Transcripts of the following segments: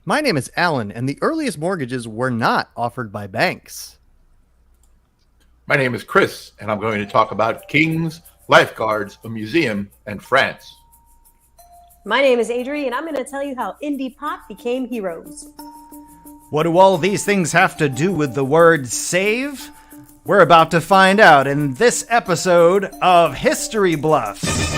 My name is Alan, and the earliest mortgages were not offered by banks. My name is Chris, and I'm going to talk about kings, lifeguards, a museum, and France. My name is Adri, and I'm going to tell you how indie pop became heroes. What do all these things have to do with the word save? We're about to find out in this episode of History Bluffs.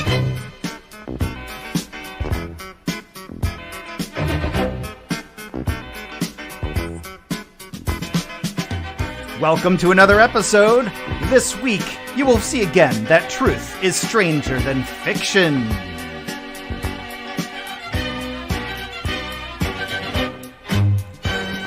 Welcome to another episode. This week, you will see again that truth is stranger than fiction.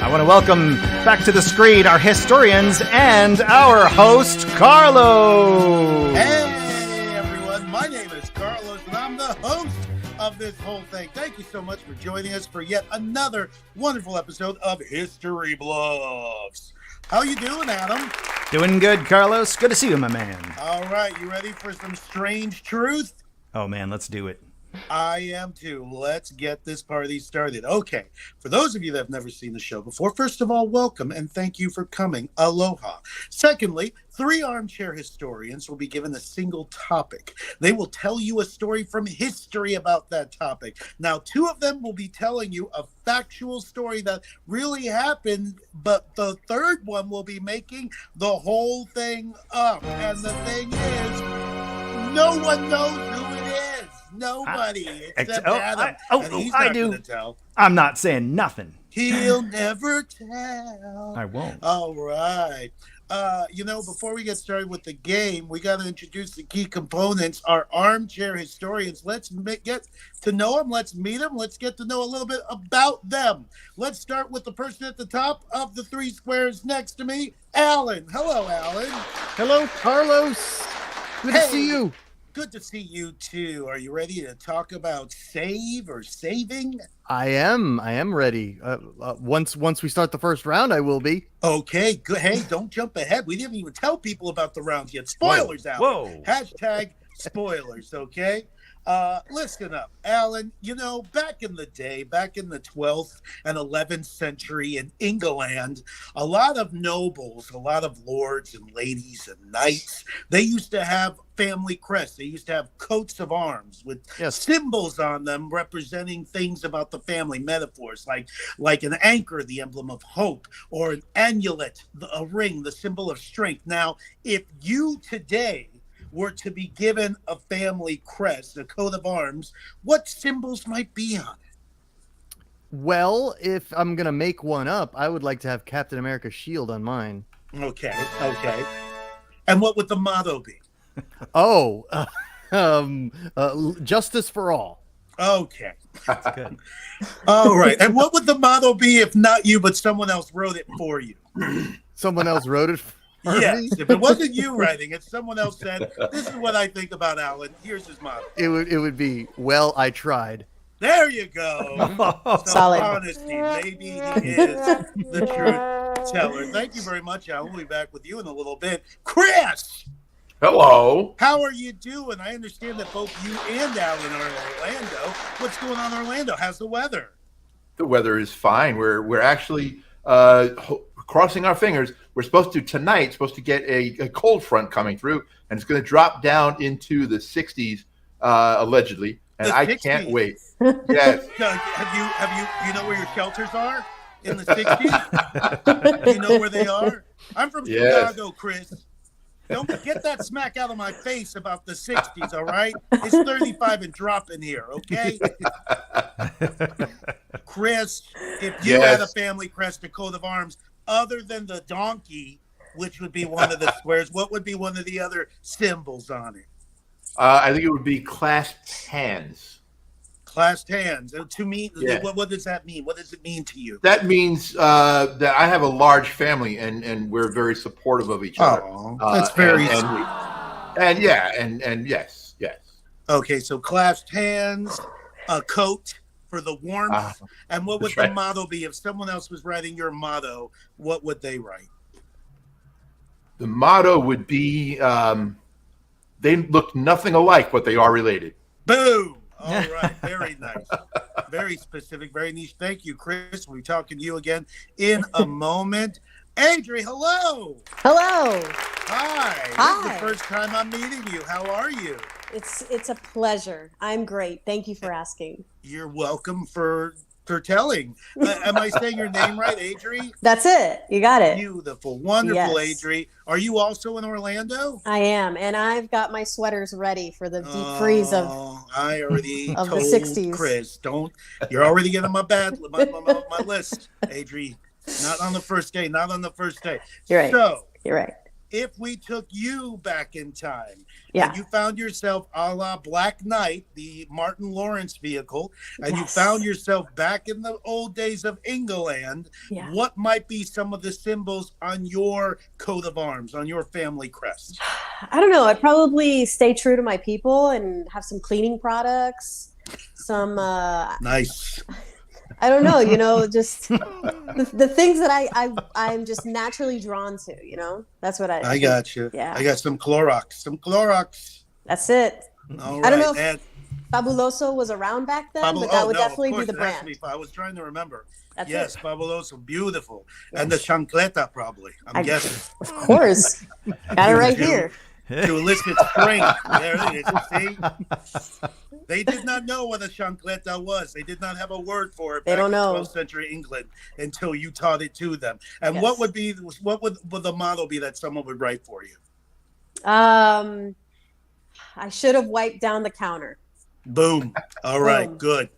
I want to welcome back to the screen our historians and our host, Carlos. Hey, everyone. My name is Carlos, and I'm the host of this whole thing. Thank you so much for joining us for yet another wonderful episode of History Bluffs. How you doing, Adam? Doing good, Carlos. Good to see you, my man. All right, you ready for some strange truth? Oh, man, let's do it. I am too. Let's get this party started. Okay, for those of you that have never seen the show before, first of all, welcome and thank you for coming. Aloha. Secondly, 3 armchair historians will be given a single topic. They will tell you a story from history about that topic. Now, 2 of them will be telling you a factual story that really happened, but the third one will be making the whole thing up. And the thing is, no one knows who it is. Nobody except Adam. And he's not gonna tell. I'm not saying nothing. He'll never tell. I won't. All right. Before we get started with the game, we got to introduce the key components, our armchair historians. Let's get to know them. Let's meet them. Let's get to know a little bit about them. Let's start with the person at the top of the 3 squares next to me, Alan. Hello, Alan. Hello, Carlos. Good to see you. Good to see you too. Are you ready to talk about save or saving? I am ready. Once we start the first round, I will be. Okay, good. Hey, don't jump ahead. We didn't even tell people about the rounds yet. Spoilers out. Whoa. Hashtag spoilers, okay? Listen up, Alan. Back in the day, back in the 12th and 11th century in England, a lot of nobles, a lot of lords and ladies and knights, they used to have family crests. They used to have coats of arms with symbols on them representing things about the family, metaphors like an anchor, the emblem of hope, or an amulet, a ring, the symbol of strength. Now, if you today were to be given a family crest, a coat of arms, what symbols might be on it? Well, if I'm going to make one up, I would like to have Captain America's shield on mine. Okay. And what would the motto be? Justice for all. Okay. That's good. All right. And what would the motto be if not you, but someone else wrote it for you? Someone else wrote it for Yes. me? If it wasn't you writing it, someone else said, this is what I think about Alan. Here's his motto. It would be, well, I tried. There you go. Solid. Honesty. Maybe he is the truth teller. Thank you very much, Alan. We'll be back with you in a little bit. Chris! Hello. How are you doing? I understand that both you and Alan are in Orlando. What's going on in Orlando? How's the weather? The weather is fine. We're actually crossing our fingers. We're supposed to get a cold front coming through, and it's going to drop down into the 60s allegedly, and I can't wait. Yes. Have you know where your shelters are in the 60s? Do you know where they are? I'm from Chicago, Chris. Don't get that smack out of my face about the 60s, all right? It's 35 and dropping here, okay? Chris, if you had a family crest, a coat of arms, other than the donkey, which would be one of the squares, what would be one of the other symbols on it? I think it would be clasped hands. Clasped hands. To me, what does that mean? What does it mean to you? That means that I have a large family, and we're very supportive of each other. That's very sweet. And yes. Okay, so clasped hands, a coat for the warmth. And what would the motto be? If someone else was writing your motto, what would they write? The motto would be, they look nothing alike, but they are related. Boom! All right, very nice. very specific, very niche. Thank you, Chris. We'll be talking to you again in a moment. Adri, hello. Hello. Hi. This is Hi. the first time I'm meeting you. How are you? It's a pleasure. I'm great. Thank you for asking. You're welcome for telling. Am I saying your name right, Adri? That's it. You got it. Beautiful, wonderful, Yes. Adri. Are you also in Orlando? I am, and I've got my sweaters ready for the deep freeze of I already of the told 60s. Chris, don't. You're already getting my list, Adri. Not on the first day. Not on the first day. You're right. So, You're right. if we took you back in time, Yeah. and you found yourself a la Black Knight, the Martin Lawrence vehicle, and you Yes. found yourself back in the old days of England, Yeah. what might be some of the symbols on your coat of arms, on your family crest? I don't know. I'd probably stay true to my people and have some cleaning products. Some Nice. I don't know, just the things that I'm just naturally drawn to, That's what I got you. Yeah. I got some Clorox. That's it. All I don't right. know if Fabuloso was around back then, but that would definitely be the brand. I was trying to remember. That's Yes, it. Fabuloso, beautiful. And the chancleta, probably. I'm guessing. Of course. Got it right here. To elicit spring. There it is. See? They did not know what a chancleta was. They did not have a word for it They back don't in know. 12th century England until you taught it to them. And Yes. what would the motto be that someone would write for you? I should have wiped down the counter. Boom. All right, Boom. good.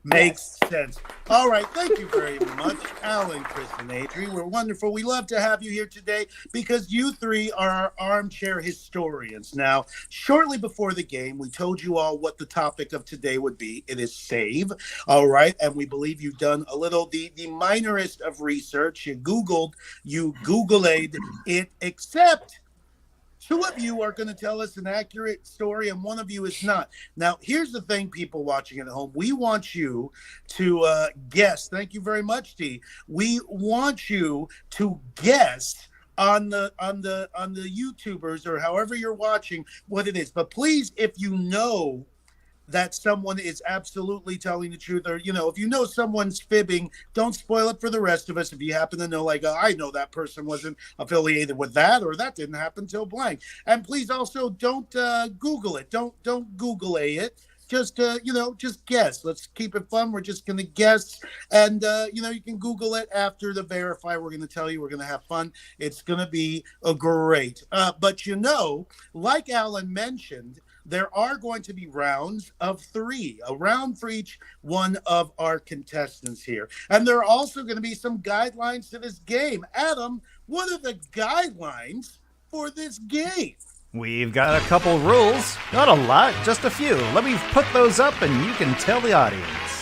Makes sense. All right, thank you very much, Alan, Chris, and Adri. We're wonderful. We love to have you here today because you three are our armchair historians. Now, shortly before the game, we told you all what the topic of today would be. It is save. All right, and we believe you've done a little, the minorest of research. You Googled it, except two of you are going to tell us an accurate story and one of you is not. Now, here's the thing, people watching at home. We want you to guess. Thank you very much, T. We want you to guess on the YouTubers or however you're watching what it is. But please, if you know that someone is absolutely telling the truth, or if you know someone's fibbing, don't spoil it for the rest of us. If you happen to know, like, I know that person wasn't affiliated with that, or that didn't happen till blank. And please also don't Google it. Don't Google it. Just just guess. Let's keep it fun. We're just gonna guess, and you can Google it after the verify. We're gonna tell you. We're gonna have fun. It's gonna be great. But like Alan mentioned, there are going to be rounds of 3, a round for each one of our contestants here. And there are also going to be some guidelines to this game. Adam, what are the guidelines for this game? We've got a couple rules. Not a lot, just a few. Let me put those up and you can tell the audience.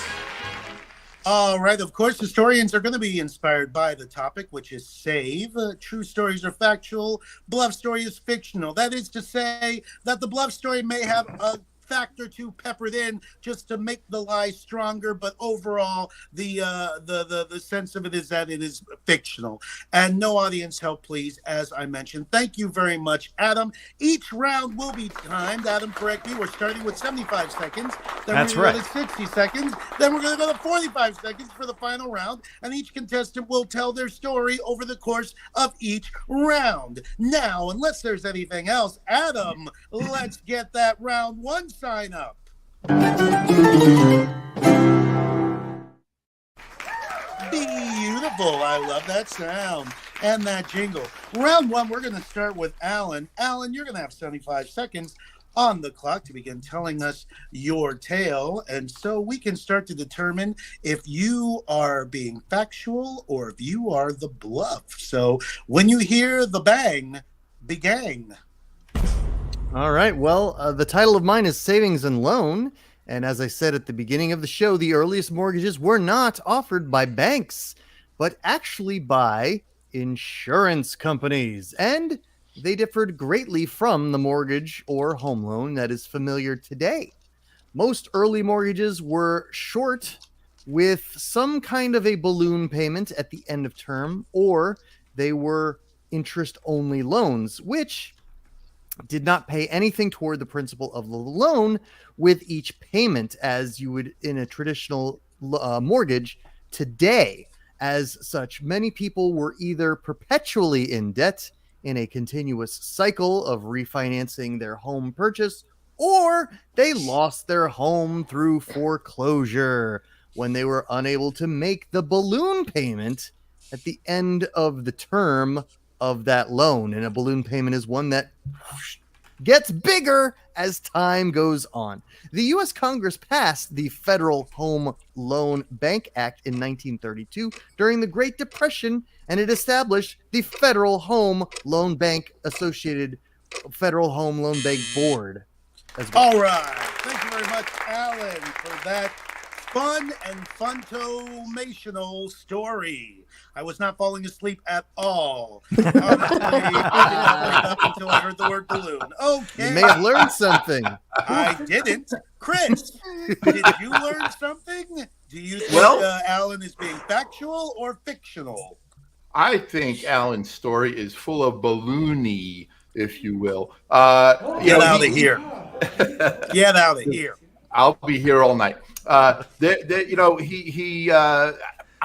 All right. Of course, historians are going to be inspired by the topic, which is save. True stories are factual. Bluff story is fictional. That is to say that the bluff story may have a fact or two peppered in just to make the lie stronger, but overall the sense of it is that it is fictional. And no audience help, please, as I mentioned. Thank you very much, Adam. Each round will be timed. Adam, correct me. We're starting with 75 seconds. Then That's we're going to right. go to 60 seconds. Then we're going to go to 45 seconds for the final round. And each contestant will tell their story over the course of each round. Now, unless there's anything else, Adam, let's get that round 1 sign up. Beautiful. I love that sound and that jingle. Round 1, we're going to start with Alan. Alan, you're going to have 75 seconds on the clock to begin telling us your tale. And so we can start to determine if you are being factual or if you are the bluff. So when you hear the bang, begang. All right. Well, the title of mine is Savings and Loan. And as I said at the beginning of the show, the earliest mortgages were not offered by banks, but actually by insurance companies. And they differed greatly from the mortgage or home loan that is familiar today. Most early mortgages were short with some kind of a balloon payment at the end of term, or they were interest-only loans, which did not pay anything toward the principal of the loan with each payment, as you would in a traditional mortgage today. As such, many people were either perpetually in debt in a continuous cycle of refinancing their home purchase, or they lost their home through foreclosure when they were unable to make the balloon payment at the end of the term of that loan. And a balloon payment is one that gets bigger as time goes on. The U.S. Congress passed the Federal Home Loan Bank Act in 1932 during the Great Depression, and it established the Federal Home Loan Bank Associated Federal Home Loan Bank Board as well. All right. Thank you very much, Alan, for that fun and funtomational story. I was not falling asleep at all. Honestly, I did not wake up until I heard the word balloon. Okay. You may have learned something. I didn't. Chris, did you learn something? Do you think Alan is being factual or fictional? I think Alan's story is full of balloony, if you will. Get out of here. Get out of here. I'll be here all night. I'm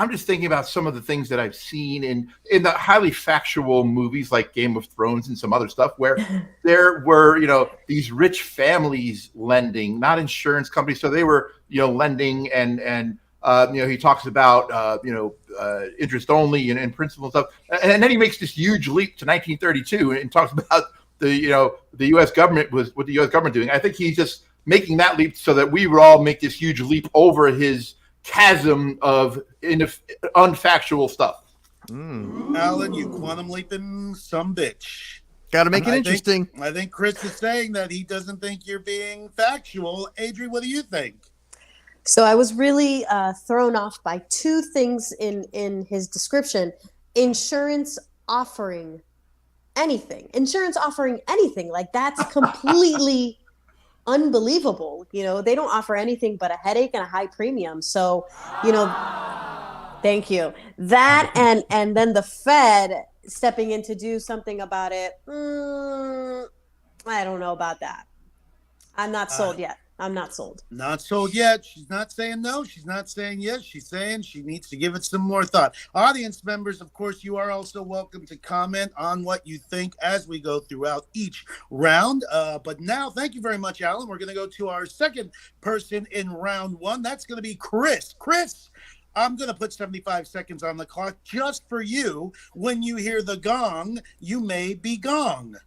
just thinking about some of the things that I've seen in the highly factual movies like Game of Thrones and some other stuff where there were, these rich families lending, not insurance companies. So they were, lending and he talks about, interest only and principal and stuff. And then he makes this huge leap to 1932 and talks about the U.S. government was what the U.S. government doing. I think he's just making that leap so that we would all make this huge leap over his chasm of unfactual stuff. Alan, you quantum leaping some bitch. Got to make it interesting. I think Chris is saying that he doesn't think you're being factual. Adri, what do you think? So I was really thrown off by two things in his description. Insurance offering anything. Like, that's completely unbelievable. They don't offer anything but a headache and a high premium. So, thank you. That and then the Fed stepping in to do something about it. I don't know about that. I'm not sold yet. I'm not sold. Not sold yet. She's not saying no. She's not saying yes. She's saying she needs to give it some more thought. Audience members, of course, you are also welcome to comment on what you think as we go throughout each round. But now, thank you very much, Alan. We're going to go to our second person in round one. That's going to be Chris. Chris, I'm going to put 75 seconds on the clock just for you. When you hear the gong, you may be gong.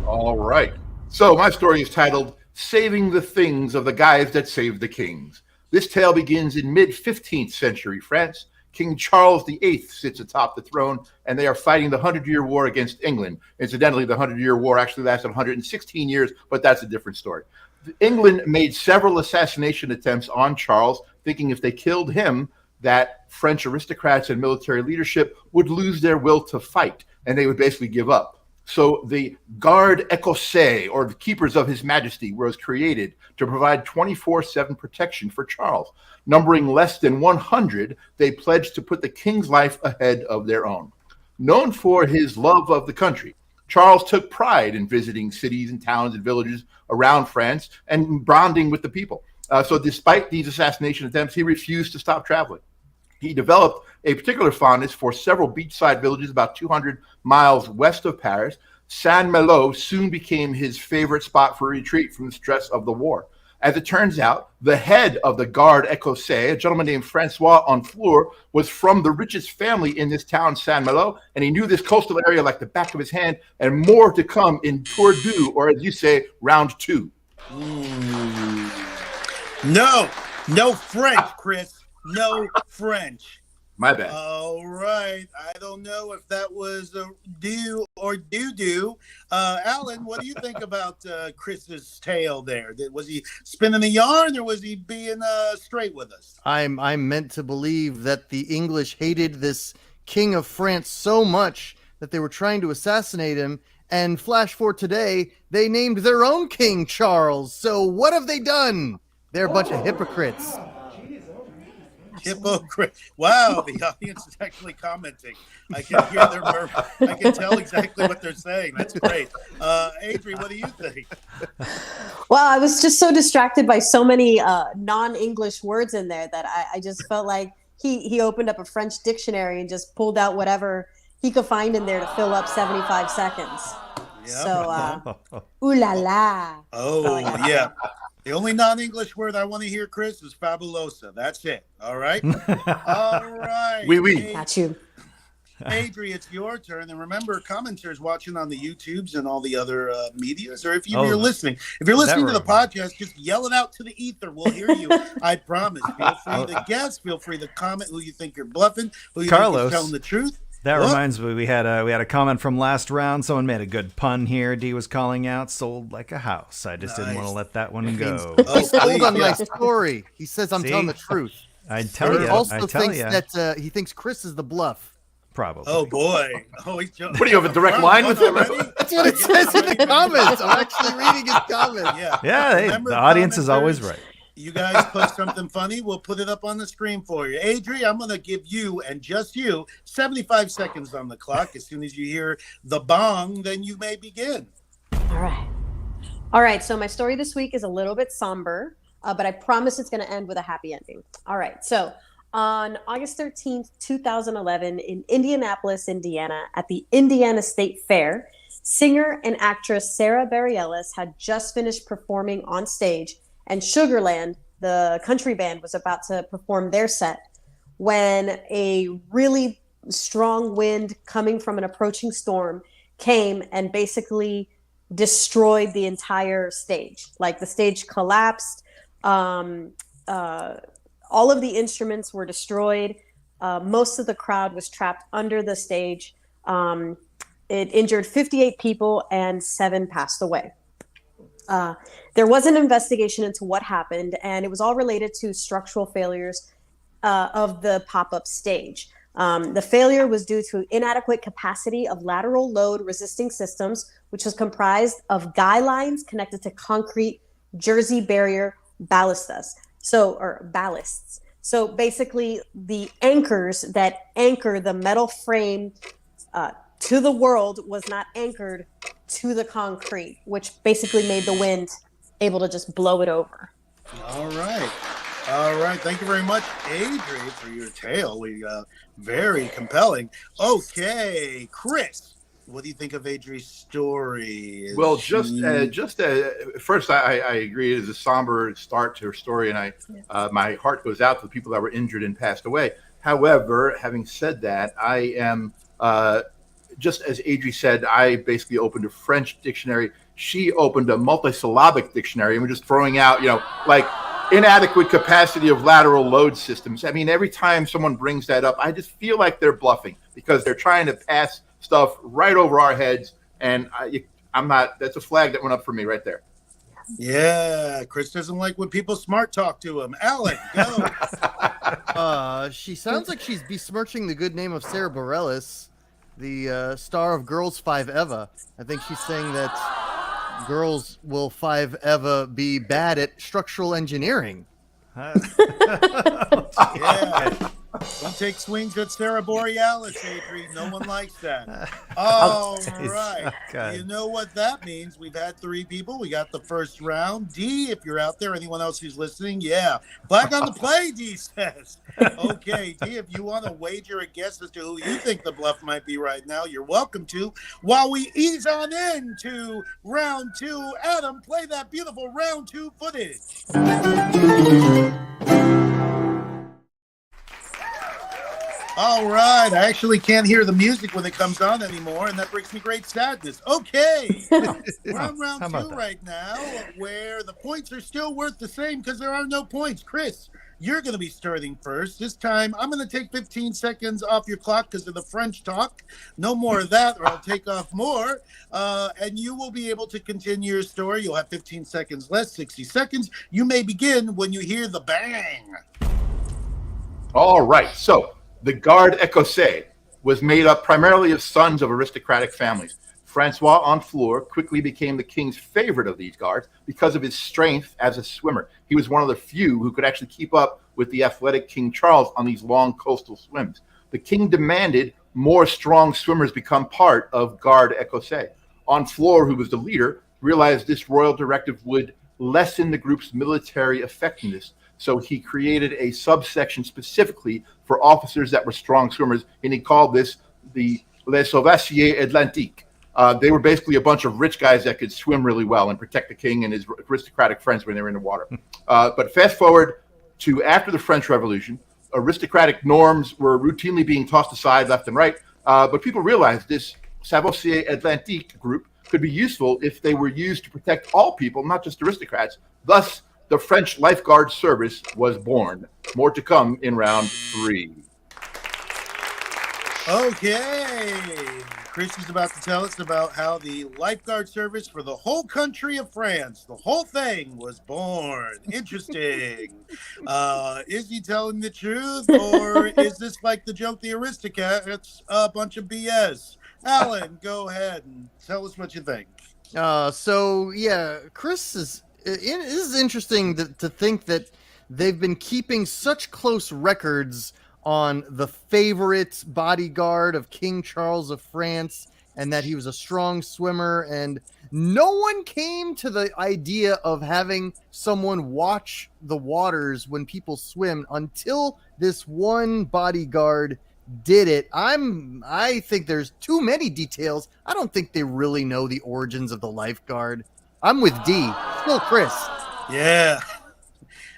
All right. So my story is titled Saving the Things of the Guys That Saved the Kings. This tale begins in mid-15th century France. King Charles VIII sits atop the throne, and they are fighting the 100-Year War against England. Incidentally, the 100-Year War actually lasted 116 years, but that's a different story. England made several assassination attempts on Charles, thinking if they killed him, that French aristocrats and military leadership would lose their will to fight, and they would basically give up. So the Garde Écossais, or the Keepers of His Majesty, was created to provide 24/7 protection for Charles. Numbering less than 100, they pledged to put the king's life ahead of their own. Known for his love of the country, Charles took pride in visiting cities and towns and villages around France and bonding with the people. So despite these assassination attempts, he refused to stop traveling. He developed a particular fondness for several beachside villages about 200 miles west of Paris. Saint-Malo soon became his favorite spot for retreat from the stress of the war. As it turns out, the head of the Garde Écossais, a gentleman named Francois Honfleur, was from the richest family in this town, Saint-Malo, and he knew this coastal area like the back of his hand, and more to come in Tour 2, or as you say, round 2. No French, Chris. No French. My bad. All right. I don't know if that was a do or do. Alan, what do you think about Chris's tale there? Was he spinning a yarn or was he being straight with us? I'm meant to believe that the English hated this king of France so much that they were trying to assassinate him. And flash forward today, they named their own king Charles. So what have they done? They're a bunch of hypocrites. Hypocrite. Wow, the audience is actually commenting. I can hear their I can tell exactly what they're saying. That's great. Adri, what do you think? Well, I was just so distracted by so many non-English words in there that I just felt like he opened up a French dictionary and just pulled out whatever he could find in there to fill up 75 seconds. Yep. So, ooh la la. Oh, yeah. The only non-English word I want to hear, Chris, is fabulosa. That's it. All right? All right. Oui. Got you. Adri, it's your turn. And remember, commenters watching on the YouTubes and all the other medias, or if you're listening to the podcast, just yell it out to the ether. We'll hear you. I promise. Feel free to guess. Feel free to comment who you think you're bluffing, who you think is telling the truth. That reminds me, we had a comment from last round. Someone made a good pun here. D was calling out, sold like a house. I just didn't want to let that one go. He's sold on my story. He says I'm telling the truth. I tell you. He also thinks that he thinks Chris is the bluff. Probably. Oh boy. Oh, he's joking. What do you have a direct line with him? That's what it says in the comments. I'm actually reading his comments. Yeah. The audience is always right. You guys post something funny, we'll put it up on the screen for you. Adri, I'm going to give you, and just you, 75 seconds on the clock. As soon as you hear the bong, then you may begin. All right. So my story this week is a little bit somber, but I promise it's going to end with a happy ending. All right. So on August 13th, 2011, in Indianapolis, Indiana, at the Indiana State Fair, singer and actress Sarah Bareilles had just finished performing on stage, and Sugarland, the country band, was about to perform their set when a really strong wind coming from an approaching storm came and basically destroyed the entire stage. Like, the stage collapsed. All of the instruments were destroyed. Most of the crowd was trapped under the stage. It injured 58 people and 7 passed away. There was an investigation into what happened, and it was all related to structural failures of the pop-up stage. The failure was due to inadequate capacity of lateral load resisting systems, which was comprised of guy lines connected to concrete Jersey barrier ballasts. So basically, the anchors that anchor the metal frame to the world was not anchored to the concrete, which basically made the wind able to just blow it over. All right. Thank you very much, Adri, for your tale. Very compelling. Okay, Chris, what do you think of Adri's story? Well, first, I agree. It is a somber start to her story, and my heart goes out to the people that were injured and passed away. However, having said that, I am just as Adri said, I basically opened a French dictionary. She opened a multisyllabic dictionary, and we're just throwing out, like inadequate capacity of lateral load systems. I mean, every time someone brings that up, I just feel like they're bluffing because they're trying to pass stuff right over our heads. And I'm not, that's a flag that went up for me right there. Yeah, Chris doesn't like when people smart talk to him. Alec, go. She sounds like she's besmirching the good name of Sarah Bareilles, the star of Girls 5 Eva. I think she's saying that girls will 5 Eva be bad at structural engineering. Yeah. Don't take swings at Sarah Borealis, Adri. No one likes that. All right. Okay. You know what that means. We've had 3 people. We got the first round. D, if you're out there, anyone else who's listening, yeah. Flag on the play, D says. Okay, D, if you want to wager a guess as to who you think the bluff might be right now, you're welcome to. While we ease on into round 2, Adam, play that beautiful round 2 footage. All right. I actually can't hear the music when it comes on anymore, and that brings me great sadness. Okay. We're on round 2 right now, where the points are still worth the same because there are no points. Chris, you're going to be starting first. This time, I'm going to take 15 seconds off your clock because of the French talk. No more of that, or I'll take off more. And you will be able to continue your story. You'll have 15 seconds less, 60 seconds. You may begin when you hear the bang. All right. So, the Garde Écossais was made up primarily of sons of aristocratic families. Francois Honfleur quickly became the king's favorite of these guards because of his strength as a swimmer. He was one of the few who could actually keep up with the athletic King Charles on these long coastal swims. The king demanded more strong swimmers become part of Garde Écossais. Honfleur, who was the leader, realized this royal directive would lessen the group's military effectiveness. So he created a subsection specifically for officers that were strong swimmers, and he called this the Les Sauvassiers Atlantiques. They were basically a bunch of rich guys that could swim really well and protect the king and his aristocratic friends when they were in the water. But fast forward to after the French Revolution, aristocratic norms were routinely being tossed aside left and right. But people realized this Sauvassiers Atlantiques group could be useful if they were used to protect all people, not just aristocrats. Thus, the French lifeguard service was born. More to come in round 3. Okay. Chris is about to tell us about how the lifeguard service for the whole country of France, the whole thing, was born. Interesting. Is he telling the truth, or is this like the joke The Aristocats, a bunch of BS? Alan, go ahead and tell us what you think. So yeah, Chris is. It is interesting to think that they've been keeping such close records on the favorite bodyguard of King Charles of France, and that he was a strong swimmer, and no one came to the idea of having someone watch the waters when people swim until this one bodyguard did it. I think there's too many details. I don't think they really know the origins of the lifeguard. I'm with D. Still Chris. Yeah.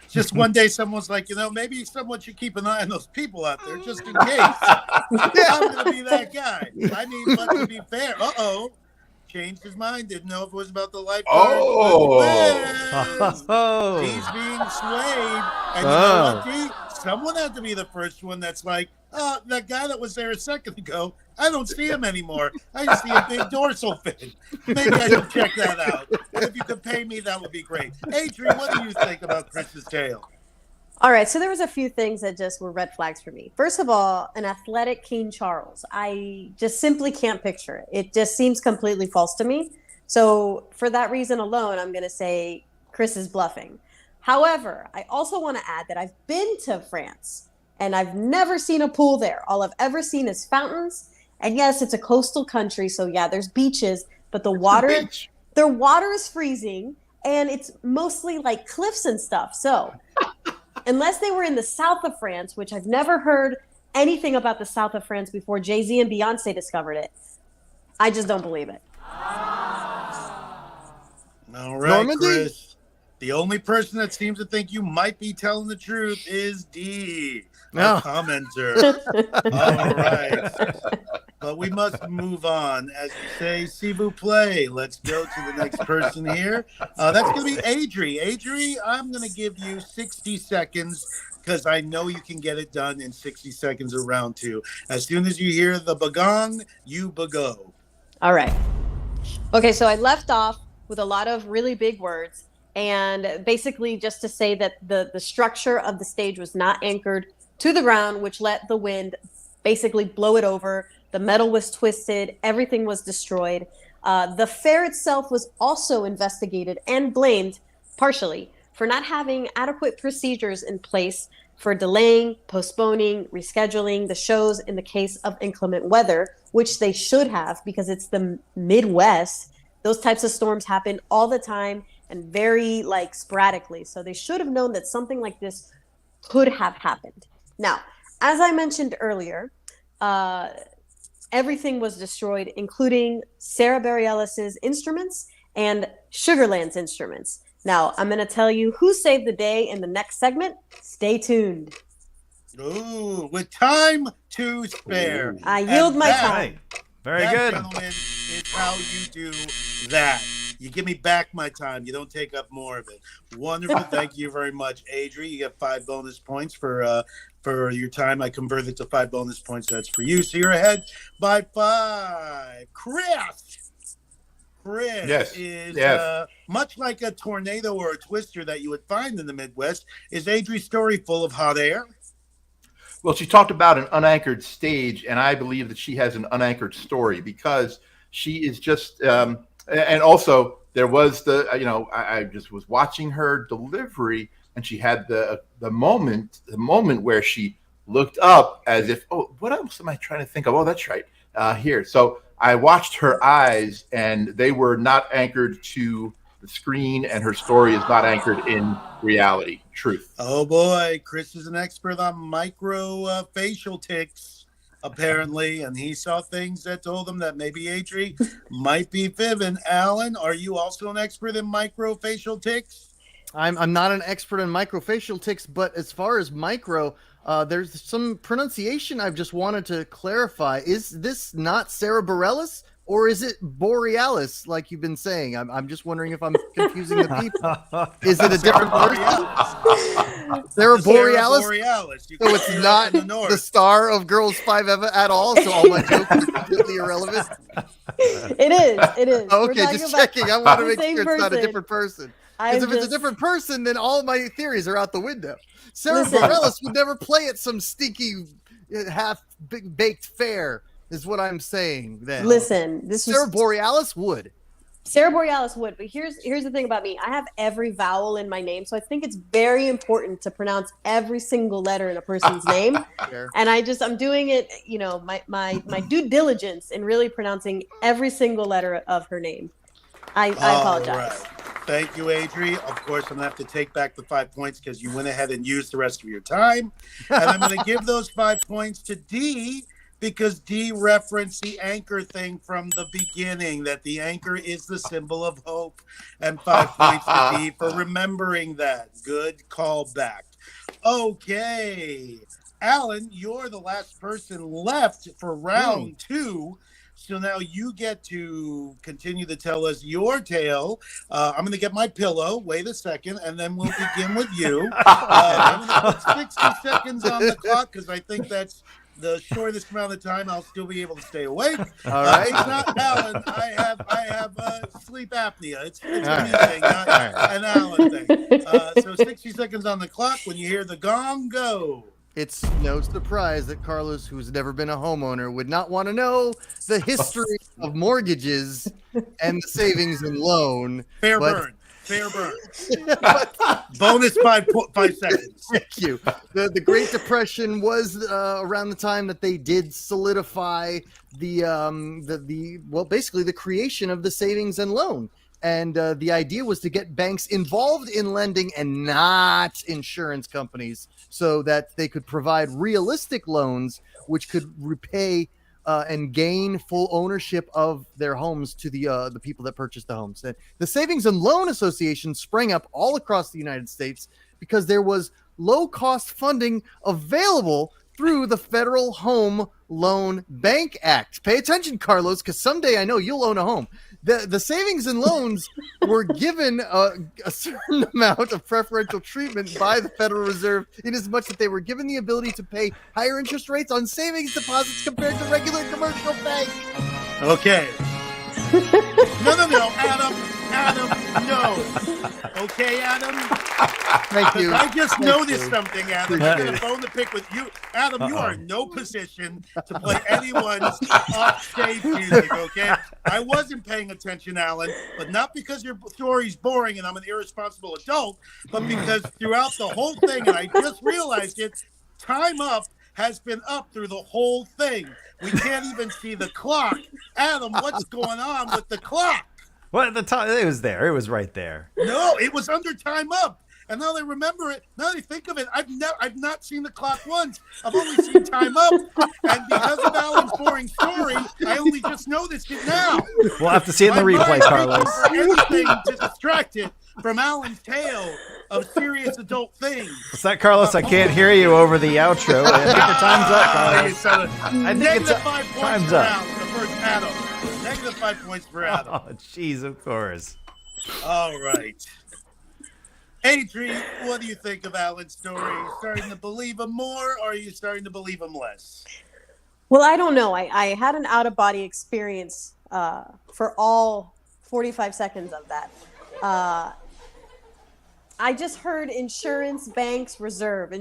Just one day someone's like, maybe someone should keep an eye on those people out there just in case. I'm going to be that guy. I mean, but to be fair, changed his mind. Didn't know if it was about the lifeguard. He's being swayed. And you know what, D? Someone had to be the first one that's like, that guy that was there a second ago, I don't see him anymore. I just see a big dorsal fin. Maybe I should check that out. And if you could pay me, that would be great. Adrian, what do you think about Chris's tale? All right, so there was a few things that just were red flags for me. First of all, an athletic King Charles. I just simply can't picture it. It just seems completely false to me. So for that reason alone, I'm going to say Chris is bluffing. However, I also want to add that I've been to France, and I've never seen a pool there. All I've ever seen is fountains. And yes, it's a coastal country, so yeah, there's beaches, but their water is freezing, and it's mostly like cliffs and stuff. So unless they were in the south of France, which I've never heard anything about the south of France before Jay-Z and Beyonce discovered it, I just don't believe it. All right, Normandy? Chris. The only person that seems to think you might be telling the truth is D, our commenter. All right. But we must move on. As you say, s'il vous plaît. Let's go to the next person here. That's going to be Adri. Adri, I'm going to give you 60 seconds because I know you can get it done in 60 seconds of round 2. As soon as you hear the bagong, you bago. All right. Okay, so I left off with a lot of really big words. And basically just to say that the structure of the stage was not anchored to the ground, which let the wind basically blow it over. The metal was twisted. Everything was destroyed. The fair itself was also investigated and blamed, partially, for not having adequate procedures in place for delaying, postponing, rescheduling the shows in the case of inclement weather, which they should have because it's the Midwest. Those types of storms happen all the time and very sporadically. So they should have known that something like this could have happened. Now, as I mentioned earlier, everything was destroyed, including Sarah Bareilles' instruments and Sugarland's instruments. Now, I'm going to tell you who saved the day in the next segment. Stay tuned. Ooh, with time to spare. I yield my time. Right. Very that, good. Gentlemen, is how you do that. You give me back my time. You don't take up more of it. Wonderful. Thank you very much, Adri. You get 5 bonus points for your time. I convert it to 5 bonus points. That's for you. So you're ahead by 5. Chris is much like a tornado or a twister that you would find in the Midwest. Is Adri's story full of hot air? Well, she talked about an unanchored stage, and I believe that she has an unanchored story because she is just, and also there was I just was watching her delivery, and she had the moment where she looked up as if, oh, what else am I trying to think of? Oh, that's right, here. So I watched her eyes, and they were not anchored to the screen, and her story is not anchored in reality, truth. Oh boy, Chris is an expert on micro facial tics, apparently, and he saw things that told him that maybe Adri might be fibbing. Alan, are you also an expert in micro facial tics? I'm not an expert in microfacial tics, but as far as micro, there's some pronunciation I've just wanted to clarify. Is this not cerebralis, or is it borealis, like you've been saying? I'm just wondering if I'm confusing the people. Is it a different person? Sarah Borealis? So it's not the star of Girls 5 at all, so all my jokes are completely irrelevant? It is. Okay, just checking. I want to make sure it's not a person. different person. Because if it's a different person, then all my theories are out the window. Sarah Listen. Bareilles would never play at some stinky half-baked fare, is what I'm saying. Then Listen, Sarah Borealis would. Sarah Borealis would, but here's the thing about me. I have every vowel in my name, so I think it's very important to pronounce every single letter in a person's name. Sure. And I'm doing it, my due diligence in really pronouncing every single letter of her name. I apologize. Right. Thank you, Adri. Of course, I'm going to have to take back the 5 points because you went ahead and used the rest of your time. And I'm going to give those 5 points to D because D referenced the anchor thing from the beginning, that the anchor is the symbol of hope. And 5 points to D for remembering that. Good call back. Okay. Alan, you're the last person left for round 2. So now you get to continue to tell us your tale. I'm going to get my pillow. Wait a second, and then we'll begin with you. I'm going to put 60 seconds on the clock because I think that's the shortest amount of time I'll still be able to stay awake. All right. It's not Alan. I have sleep apnea. It's me thing, not an Alan thing. So 60 seconds on the clock. When you hear the gong, go. It's no surprise that Carlos, who's never been a homeowner, would not want to know the history of mortgages and the savings and loan. Fair burn. Bonus 5 seconds. Thank you. The Great Depression was around the time that they did solidify basically the creation of the savings and loan. And the idea was to get banks involved in lending and not insurance companies so that they could provide realistic loans which could repay and gain full ownership of their homes to the people that purchased the homes. And the Savings and Loan Association sprang up all across the United States because there was low-cost funding available through the Federal Home Loan Bank Act. Pay attention, Carlos, because someday I know you'll own a home. The savings and loans were given a certain amount of preferential treatment by the Federal Reserve, in as much that they were given the ability to pay higher interest rates on savings deposits compared to regular commercial bank. Okay. No, Adam, no. Okay, Adam? Thank you. I just noticed something, Adam. I'm going to bone the pick with you. Adam, you are in no position to play anyone's off-stage music, okay? I wasn't paying attention, Alan, but not because your story's boring and I'm an irresponsible adult, but because throughout the whole thing, and I just realized it, time up has been up through the whole thing. We can't even see the clock. Adam, what's going on with the clock? Well, the time it was there. It was right there. No, it was under time up. And now they remember it. Now they think of it. I've not seen the clock once. I've only seen time up. And because of Alan's boring story, I only just noticed it now. We'll have to see it in the replay, Carlos. For anything to distract it from Alan's tale of serious adult things. What's that, Carlos? I can't hear you over the outro. I think your time's up, Carlos. I think it's -5 points time's for up. Alan, the first Adam. -5 points for Adam. Oh, jeez, of course. All right. Adri, what do you think of Alan's story? Are you starting to believe him more, or are you starting to believe him less? Well, I don't know. I had an out-of-body experience for all 45 seconds of that. I just heard insurance banks reserve,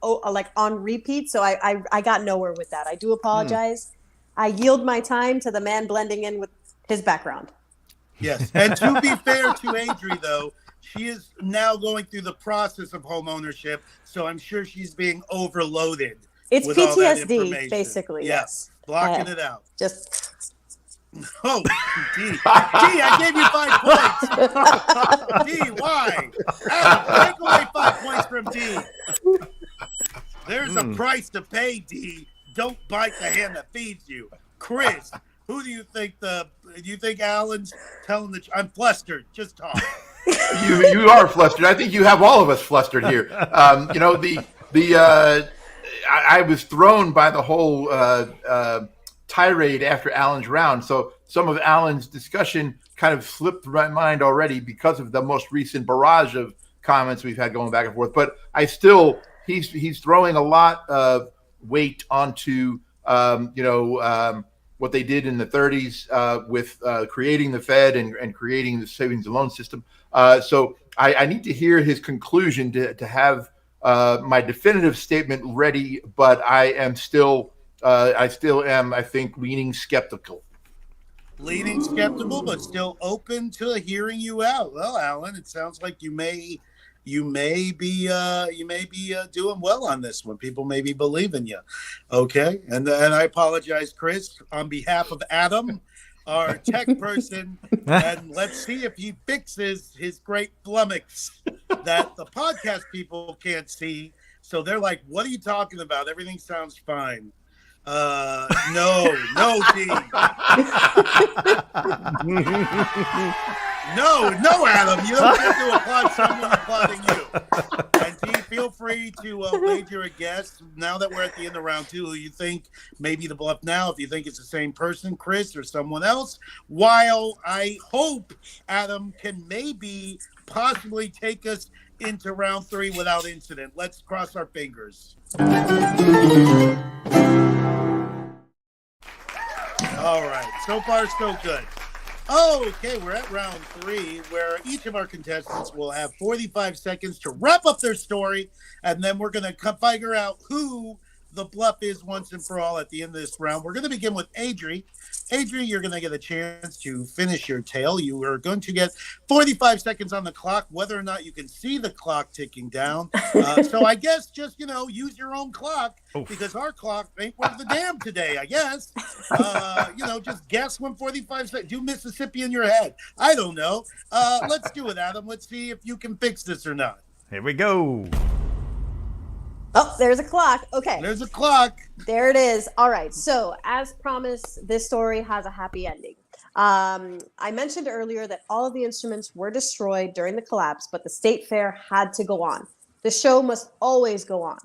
like on repeat. So I got nowhere with that. I do apologize. I yield my time to the man blending in with his background. Yes. And to be fair to Adri, though, she is now going through the process of home ownership, so I'm sure she's being overloaded. It's with all that PTSD, information. basically. Yeah. Yes. Blocking it out. Just. Oh, D. D, I gave you 5 points. D, why? Adam, take away 5 points from D. There's a price to pay, D. Don't bite the hand that feeds you. Chris, who do you think do you think Alan's telling the I'm flustered. Just talk. You are flustered. I think you have all of us flustered here. I was thrown by the whole tirade after Alan's round. So some of Alan's discussion kind of slipped through my mind already because of the most recent barrage of comments we've had going back and forth. But he's throwing a lot of weight onto what they did in the 30s with creating the Fed and creating the savings and loan system. So I need to hear his conclusion to have my definitive statement ready, but I still am, I think, leaning skeptical. Leaning skeptical, but still open to hearing you out. Well, Alan, it sounds like you may be doing well on this one. People may be believing you. Okay, and I apologize, Chris, on behalf of Adam, our tech person, and let's see if he fixes his great flummox that the podcast people can't see. So they're like, "What are you talking about? Everything sounds fine." No, D. No, Adam, you don't have to applaud someone applauding you. And D, feel free to wager a guess now that we're at the end of round 2. Who you think maybe the bluff now? If you think it's the same person, Chris, or someone else. While I hope Adam can maybe possibly take us into round 3 without incident. Let's cross our fingers. All right. So far, so good. Okay, we're at round 3, where each of our contestants will have 45 seconds to wrap up their story, and then we're going to figure out who the bluff is once and for all at the end of this round. We're going to begin with Adri. Adri, you're going to get a chance to finish your tale. You are going to get 45 seconds on the clock, whether or not you can see the clock ticking down. So I guess just, use your own clock, because our clock ain't worth the damn today, I guess. Just guess when 45 seconds. Do Mississippi in your head. I don't know. Let's do it, Adam. Let's see if you can fix this or not. Here we go. Oh, there's a clock. Okay. There's a clock. There it is. All right. So, as promised, this story has a happy ending. I mentioned earlier that all of the instruments were destroyed during the collapse, but the state fair had to go on. The show must always go on.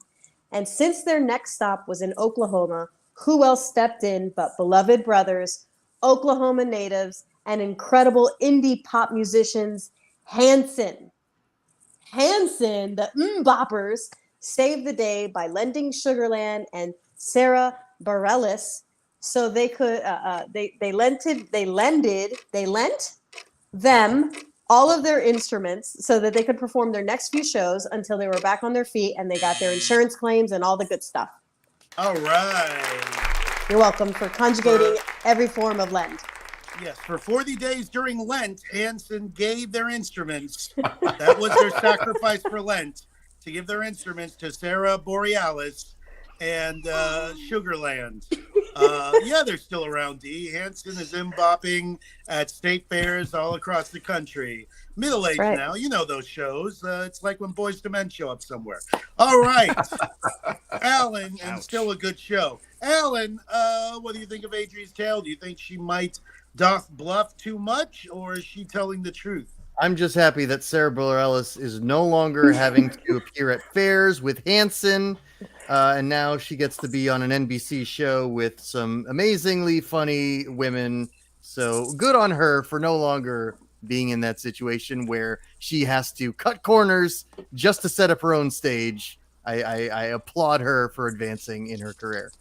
And since their next stop was in Oklahoma, who else stepped in but beloved brothers, Oklahoma natives, and incredible indie pop musicians, Hanson. Hanson, the boppers, saved the day by lending Sugarland and Sarah Bareilles so they could they lent them all of their instruments so that they could perform their next few shows until they were back on their feet and they got their insurance claims and all the good stuff. All right. You're welcome for conjugating every form of lend. Yes, for 40 days during Lent, Hanson gave their instruments. That was their sacrifice for Lent, to give their instruments to Sarah Borealis and Sugarland. They're still around, D. Hanson is bopping at state fairs all across the country. Middle-aged right now, you know those shows. It's like when Boys to Men show up somewhere. All right. Alan, and still a good show. Alan, what do you think of Adri's tale? Do you think she might doth bluff too much, or is she telling the truth? I'm just happy that Sarah Bareilles is no longer having to appear at fairs with Hanson, and now she gets to be on an NBC show with some amazingly funny women. So good on her for no longer being in that situation where she has to cut corners just to set up her own stage. I applaud her for advancing in her career.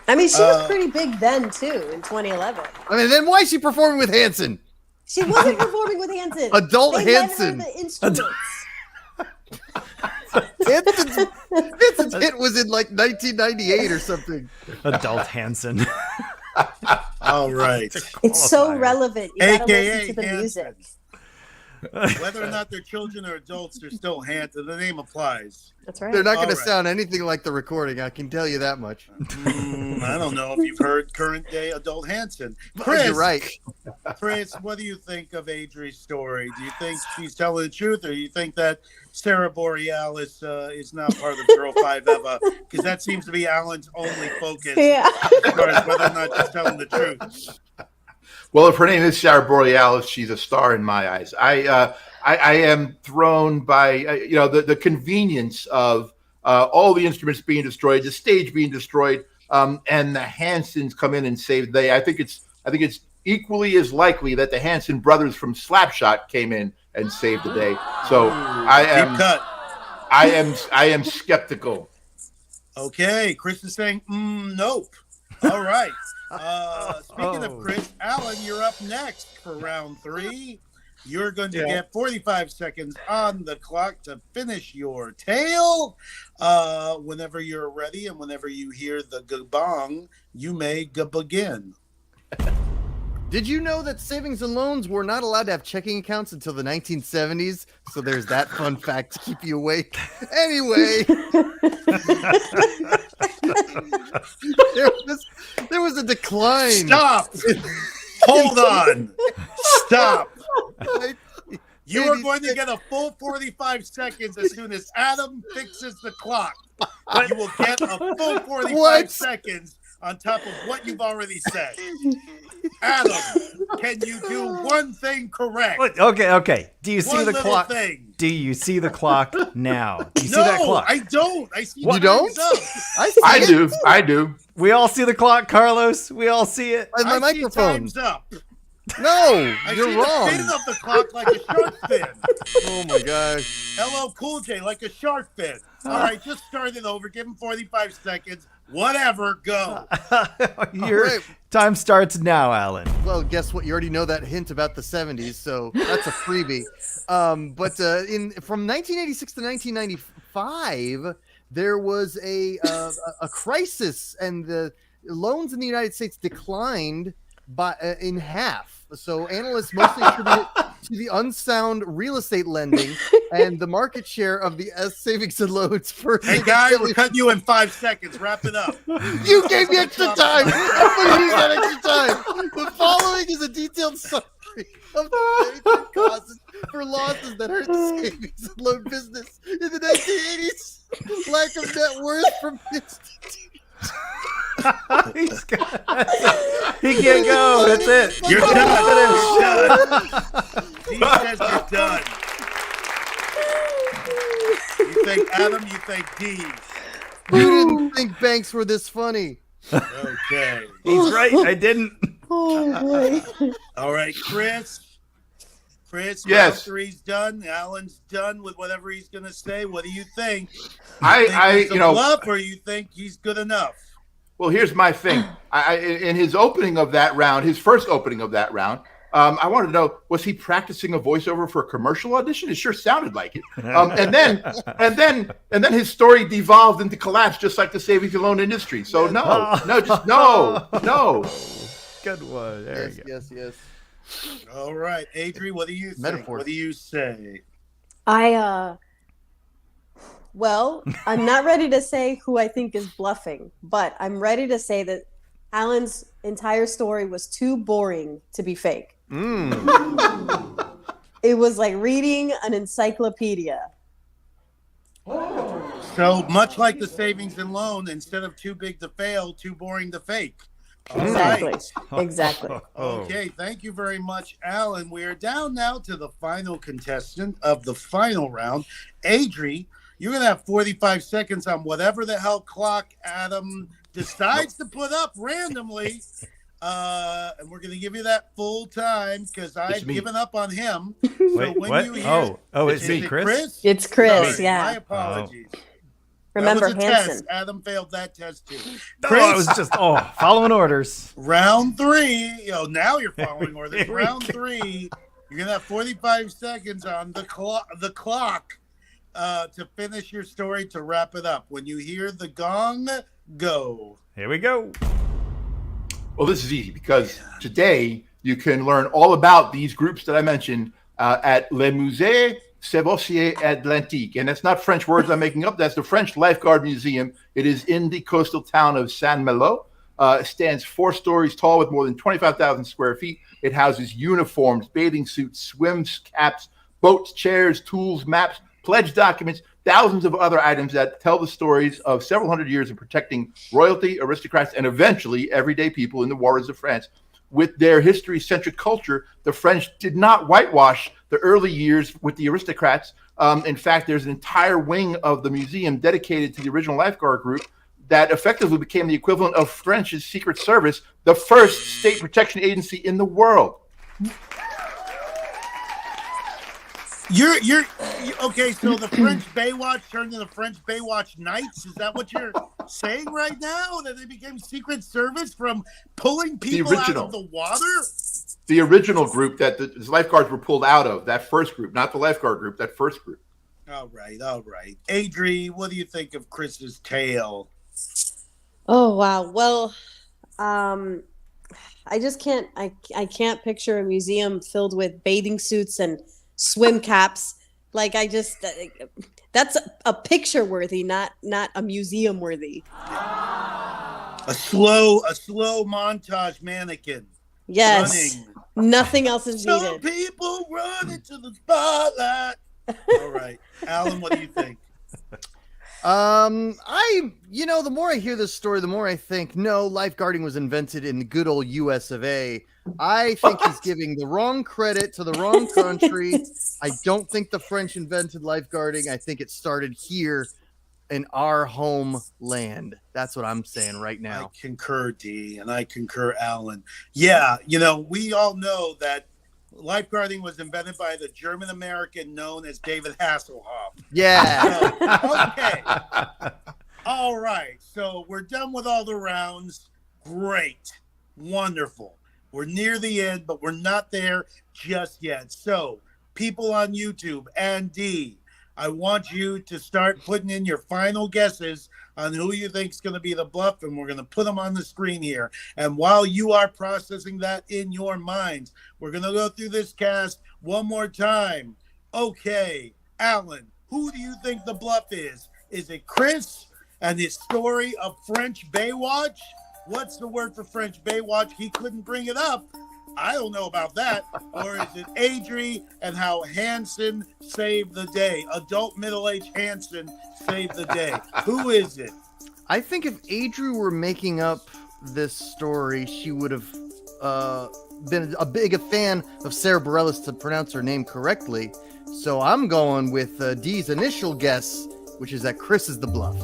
I mean, she was pretty big then, too, in 2011. I mean, then why is she performing with Hanson? She wasn't performing with Hanson. Adult they Hanson. Lent her the instruments. Hanson's hit was in like 1998 or something. Adult Hanson. All right. It's so Qualifier. relevant. You gotta AKA listen to the music. Hanson. Whether or not they're children or adults, they're still Hanson. The name applies. That's right. They're not going to All right. sound anything like the recording. I can tell you that much. I don't know if you've heard current day adult Hanson. You're right. Chris, what do you think of Adri's story? Do you think she's telling the truth, or do you think that Sarah Borealis is not part of Girl 5 Eva? Because that seems to be Alan's only focus Yeah. as far as whether or not she's telling the truth. Well, if her name is Sarah Borealis, she's a star in my eyes. I am thrown by the convenience of all the instruments being destroyed, the stage being destroyed, and the Hansons come in and save the day. I think it's equally as likely that the Hanson brothers from Slapshot came in and saved the day. So Deep cut. I am skeptical. Okay, Chris is saying, nope. All right. Speaking of Chris, Alan, you're up next for round 3. You're going to get 45 seconds on the clock to finish your tale. Whenever you're ready and whenever you hear the gabong, you may begin. Did you know that savings and loans were not allowed to have checking accounts until the 1970s? So there's that fun fact to keep you awake. Anyway, there was a decline. Stop! Hold on. Stop. You are going to get a full 45 seconds as soon as Adam fixes the clock. You will get a full 45 seconds on top of what you've already said. Adam, can you do one thing correct? Okay. Do you see One the little clock? thing. Do you see the clock now? Do you see No, that clock? I don't. I see You don't? time's up. I do. We all see the clock, Carlos. We all see it. My I see microphone. time's up. No, I you're see wrong. the fin of the clock like a shark fin. Oh my gosh. LL Cool J like a shark fin. All right, just start it over. Give him 45 seconds. Whatever, go. Your right. time starts now, Alan. Well, guess what? You already know that hint about the 70s, so that's a freebie. But from 1986 to 1995, there was a crisis, and the loans in the United States declined by in half. So analysts mostly attribute it to the unsound real estate lending and the market share of the savings and loans. Hey, guy, we're cutting you in 5 seconds. Wrap it up. You gave me extra time. I'm going to use that extra time. The following is a detailed summary of the major causes for losses that hurt the savings and loan business in the 1980s. Lack of net worth from institutions. He can't go. That's it. You're done. He says you're done. You think Adam, you think D. You didn't think banks were this funny. Okay. He's right. I didn't. Oh boy. All right, Chris. Chris, Yes. round 3's done. Alan's done with whatever he's going to say. What do you think? I Think he's a bluff, or you think he's good enough? Well, here's my thing. In his opening of that round, his first opening of that round, I wanted to know, was he practicing a voiceover for a commercial audition? It sure sounded like it. And then his story devolved into collapse, just like the savings and loan industry. So no. Good one. There you go. Yes. All right, Adri, what do you think? Metaphor. What do you say? Well, I'm not ready to say who I think is bluffing, but I'm ready to say that Alan's entire story was too boring to be fake. It was like reading an encyclopedia. So much like the savings and loan, instead of too big to fail, too boring to fake. All Exactly. right. Exactly. Okay, thank you very much, Alan. We are down now to the final contestant of the final round. Adri, you're going to have 45 seconds on whatever the hell clock Adam decides to put up randomly. And we're going to give you that full time because I've given up on him. Wait, when what? you hear, It's me, Chris? It's Chris, Sorry, yeah. My apologies. Remember that was a Hanson. test. Adam failed that test too. No, I was just following orders. Round 3. Now you're following orders. Here we Round go. 3. You're gonna have 45 seconds on the clock to finish your story to wrap it up. When you hear the gong, go. Here we go. Well, this is easy because today you can learn all about these groups that I mentioned at Le Musée Sébastien Atlantique. And that's not French words I'm making up. That's the French Lifeguard Museum. It is in the coastal town of Saint-Malo. It stands 4 stories tall with more than 25,000 square feet. It houses uniforms, bathing suits, swim caps, boats, chairs, tools, maps, pledge documents, thousands of other items that tell the stories of several hundred years of protecting royalty, aristocrats, and eventually everyday people in the waters of France. With their history-centric culture, the French did not whitewash the early years with the aristocrats. In fact, there's an entire wing of the museum dedicated to the original lifeguard group that effectively became the equivalent of French's Secret Service, the first state protection agency in the world. You're okay. So the French Baywatch turned into the French Baywatch Knights. Is that what you're saying right now? That they became Secret Service from pulling people out of the water? The original group that the lifeguards were pulled out of, that first group, not the lifeguard group, that first group. All right. Adri, what do you think of Chris's tale? Oh wow. Well, I just can't. I can't picture a museum filled with bathing suits and swim caps. Like that's a picture worthy, not a museum worthy. A slow montage mannequin. Yes. Running. Nothing else is Some needed. people run into the spotlight. All right, Alan, what do you think? The more I hear this story, the more I think, no, lifeguarding was invented in the good old US of A. I think he's giving the wrong credit to the wrong country. I don't think the French invented lifeguarding. I think it started here in our homeland. That's what I'm saying right now. I concur, D, and I concur, Alan. Yeah, we all know that lifeguarding was invented by the German American known as David Hasselhoff. Yeah. Okay. All right. So we're done with all the rounds. Great. Wonderful. We're near the end, but we're not there just yet. So people on YouTube and D, I want you to start putting in your final guesses on who you think is going to be the bluff, and we're going to put them on the screen here. And while you are processing that in your minds, we're going to go through this cast one more time. Okay, Alan, who do you think the bluff is? Is it Chris and his story of French Baywatch? What's the word for French Baywatch? He couldn't bring it up. I don't know about that. Or is it Adri and how Hanson saved the day? Adult middle-aged Hanson saved the day. Who is it? I think if Adri were making up this story, she would have been a big fan of Sarah Bareilles to pronounce her name correctly. So I'm going with D's initial guess, which is that Chris is the bluff.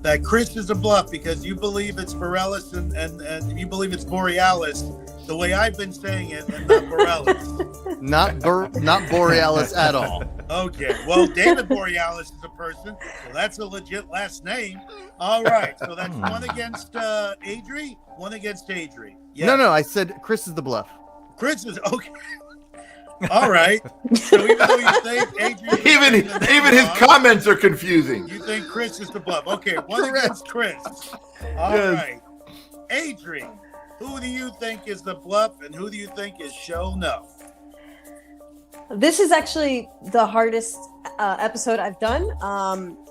That Chris is a bluff because you believe it's Bareilles and you believe it's Borealis, the way I've been saying it, and not Bareilles. not Borealis at all. Okay, well, David Borealis is a person, so that's a legit last name. All right, so that's one against Adri, one against Adri. Yes. No, I said Chris is the bluff. Chris is okay. All right. So even though you think Adrian, even his comments are confusing. You think Chris is the bluff? Okay, one Correct. against Chris. All right, Adrian, who do you think is the bluff, and who do you think is show no? This is actually the hardest episode I've done.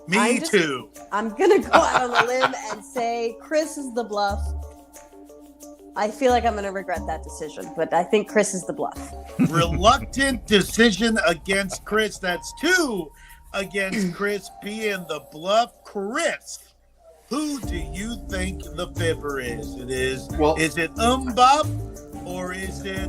Me too. I'm gonna go out on a limb and say Chris is the bluff. I feel like I'm going to regret that decision, but I think Chris is the bluff. Reluctant decision against Chris. That's 2 against Chris being the bluff. Chris, who do you think the fibber is? Is it Bob or is it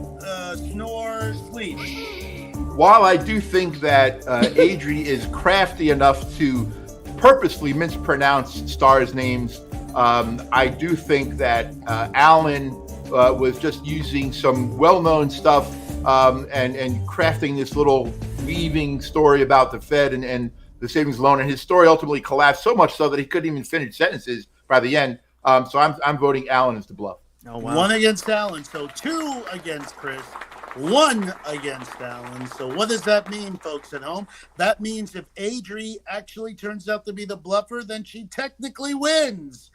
Snore Sleep? While I do think that Adri is crafty enough to purposely mispronounce stars' names, I do think that Alan was just using some well-known stuff and crafting this little weaving story about the Fed and the savings loan, and his story ultimately collapsed so much so that he couldn't even finish sentences by the end. So I'm voting Alan as the bluff. Oh, wow. 1 against Alan, so 2 against Chris, 1 against Alan. So what does that mean, folks at home? That means if Adri actually turns out to be the bluffer, then she technically wins.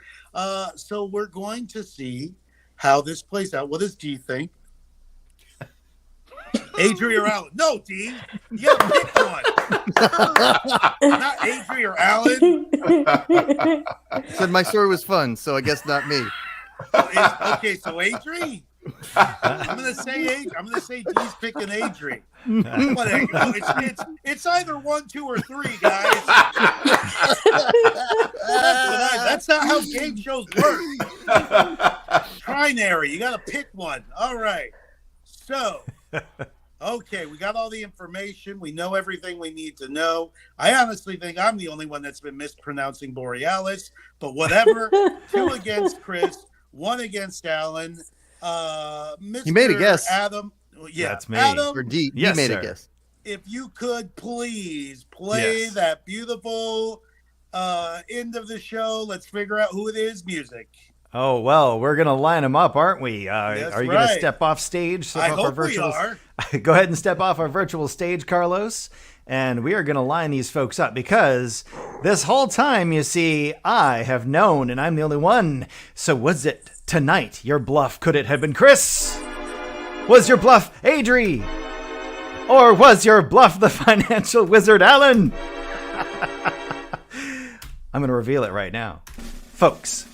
So we're going to see how this plays out. What does D think? Adrian or Alan? No, D. You gotta pick one. Not Adrian or Alan. Said my story was fun, so I guess not me. Okay, so Adrian. I'm gonna say D's picking Adrian. It's either 1, 2, or 3, guys. That's not how game shows work. Trinary, you gotta pick one. All right. So, okay, we got all the information. We know everything we need to know. I honestly think I'm the only one that's been mispronouncing Borealis, but whatever. 2 against Chris, 1 against Alan. Mr. You made a guess. Adam. Yeah, That's me. Adam, Or D, Yes, you made sir. a guess. if you could please play that beautiful end of the show. Let's figure out who it is. Music. Oh, well, we're going to line them up, aren't we? That's are you going to right. step off stage? Step I off our hope we virtual... are. Go ahead and step off our virtual stage, Carlos. And we are going to line these folks up because this whole time, you see, I have known and I'm the only one. So was it tonight your bluff? Could it have been Chris? Was your bluff Adri? Or was your bluff the financial wizard Alan? I'm going to reveal it right now. Folks,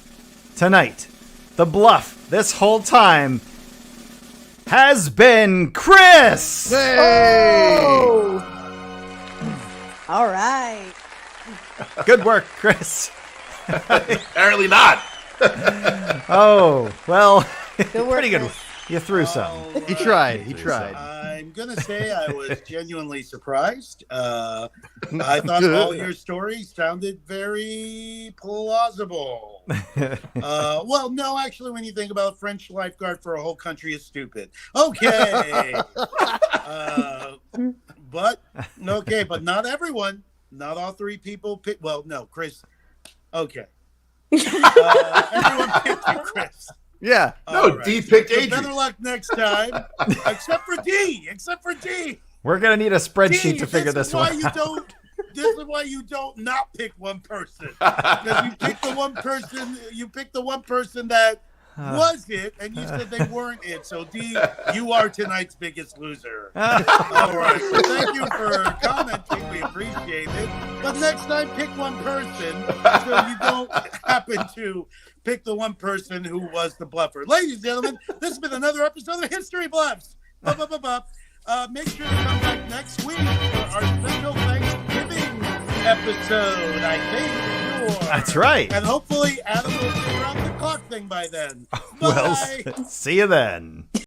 tonight, the bluff this whole time has been Chris! Hey! Oh. All right. Good work, Chris. Apparently not. Oh, well, Good work, pretty good. Chris. You threw some. All He right. tried. He tried. I'm gonna say I was genuinely surprised. I thought all your stories sounded very plausible. Well, no, actually, when you think about it, French lifeguard for a whole country is stupid. Okay, but not everyone. Not all 3 people pick. Well, no, Chris. Okay, everyone picked you, Chris. Yeah. No, All right. D picked So Adrian. better luck next time, except for D. We're going to need a spreadsheet D, to figure this why one you out. don't. This is why you don't not pick one person, because you pick the one person. You pick the one person that was it, and you said they weren't it. So D, you are tonight's biggest loser. All right. Well, thank you for commenting. We appreciate it. But next time, pick one person so you don't happen to pick the one person who was the bluffer. Ladies and gentlemen, this has been another episode of History Bluffs. Make sure to come back next week for our special Thanksgiving episode, I think. Sure. That's right. And hopefully Adam will figure out the clock thing by then. Bye. Well, see you then.